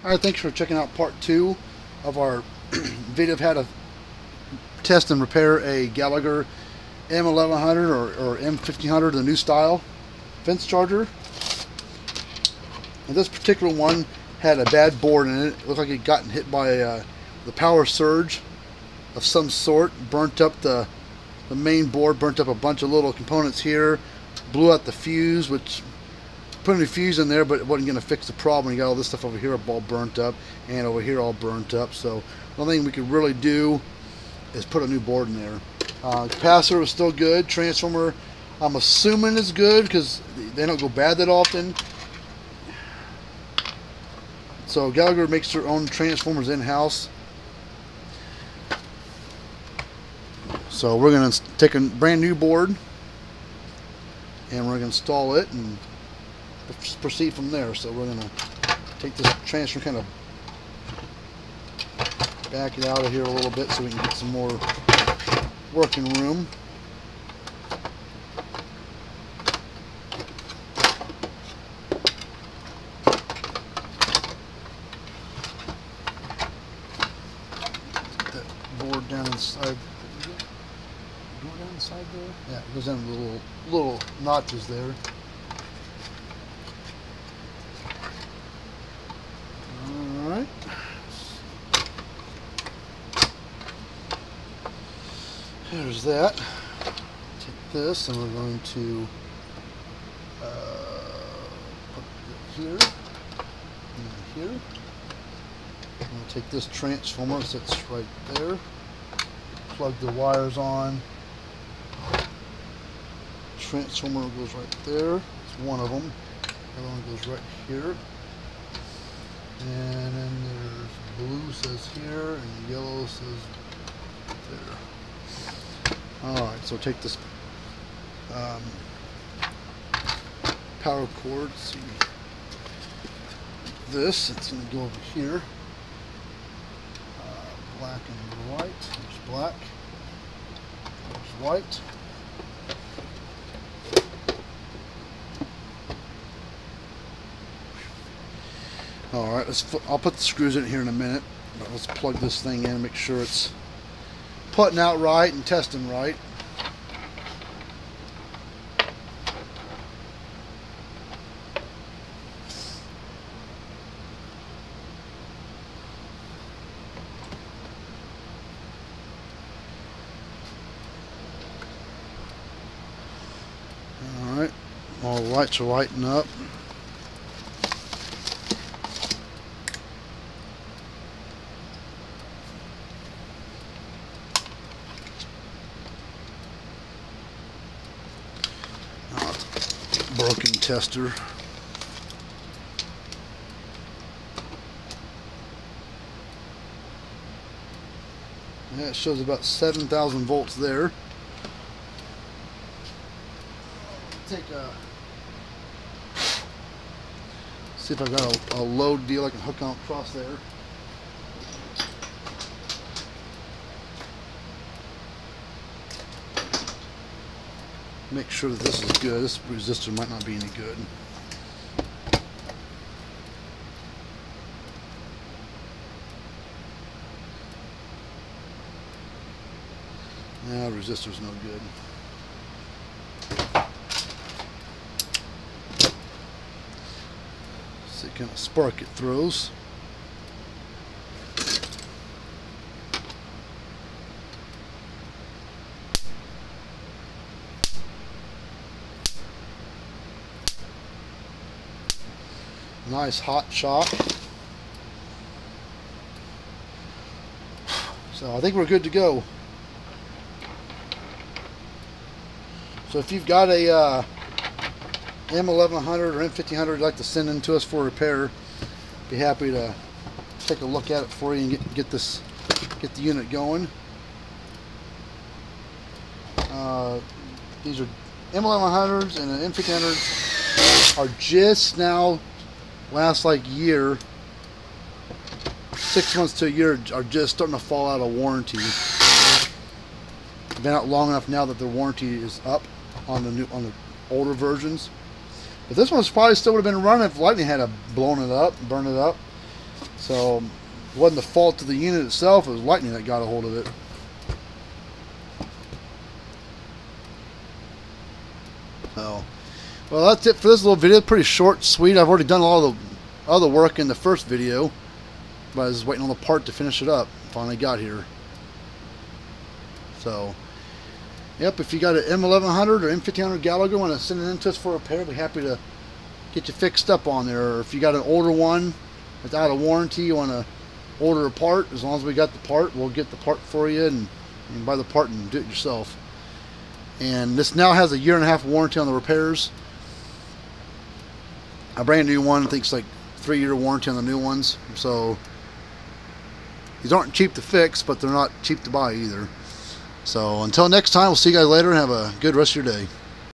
Alright, thanks for checking out part 2 of our video of how to test and repair a Gallagher M1100 or M1500, the new style fence charger. And this particular one had a bad board in it. It looked like it gotten hit by the power surge of some sort, burnt up the main board, burnt up a bunch of little components here, blew out the fuse, which put a new fuse in there, but it wasn't going to fix the problem. You got all this stuff over here all burnt up, and over here all burnt up. So the only thing we could really do is put a new board in there. Capacitor was still good. Transformer, I'm assuming is good because they don't go bad that often. So Gallagher makes their own transformers in-house. So we're going to take a brand new board and we're going to install it and proceed from there. So we're going to take this transfer, kind of back it out of here a little bit so we can get some more working room. Get that board down inside. Go down inside there? Yeah, it goes down little notches there. Alright. There's that. Take this and we're going to put it here and here. I'm going to take this transformer, sits right there. Plug the wires on. Transformer goes right there. It's one of them. The other one goes right here. And then there's blue says here and yellow says there. Alright, so take this power cord. See this, it's going to go over here. Black and white. There's black. There's white. Alright, I'll put the screws in here in a minute, but let's plug this thing in and make sure it's putting out right and testing right. Alright, all the lights are lighting up. Broken tester. Yeah, it shows about 7,000 volts there. Take a see if I've got a load deal I can hook on across there. Make sure that this is good. This resistor might not be any good. Yeah, resistor's no good. See what kind of spark it throws. Nice hot shock. So I think we're good to go. So if you've got a M1100 or M1500 you'd like to send in to us for repair, be happy to take a look at it for you and get the unit going. These are M1100s and the M1500s are just now, last like year, 6 months to a year, are just starting to fall out of warranty. Been out long enough now that their warranty is up on the older versions. But this one's probably still would have been running if lightning had blown it up, burned it up. So it wasn't the fault of the unit itself, it was lightning that got a hold of it. So, well, that's it for this little video. Pretty short, sweet. I've already done all the other work in the first video, but I was waiting on the part to finish it up. Finally got here. So, yep, if you got an M1100 or M1500 Gallagher, want to send it in to us for repair, we'll be happy to get you fixed up on there. Or if you got an older one that's out of warranty, you want to order a part, as long as we got the part, we'll get the part for you, and you can buy the part and do it yourself. And this now has a 1.5 year warranty on the repairs. A brand new one, I think it's like 3-year warranty on the new ones. So these aren't cheap to fix, but they're not cheap to buy either. So until next time, we'll see you guys later and have a good rest of your day.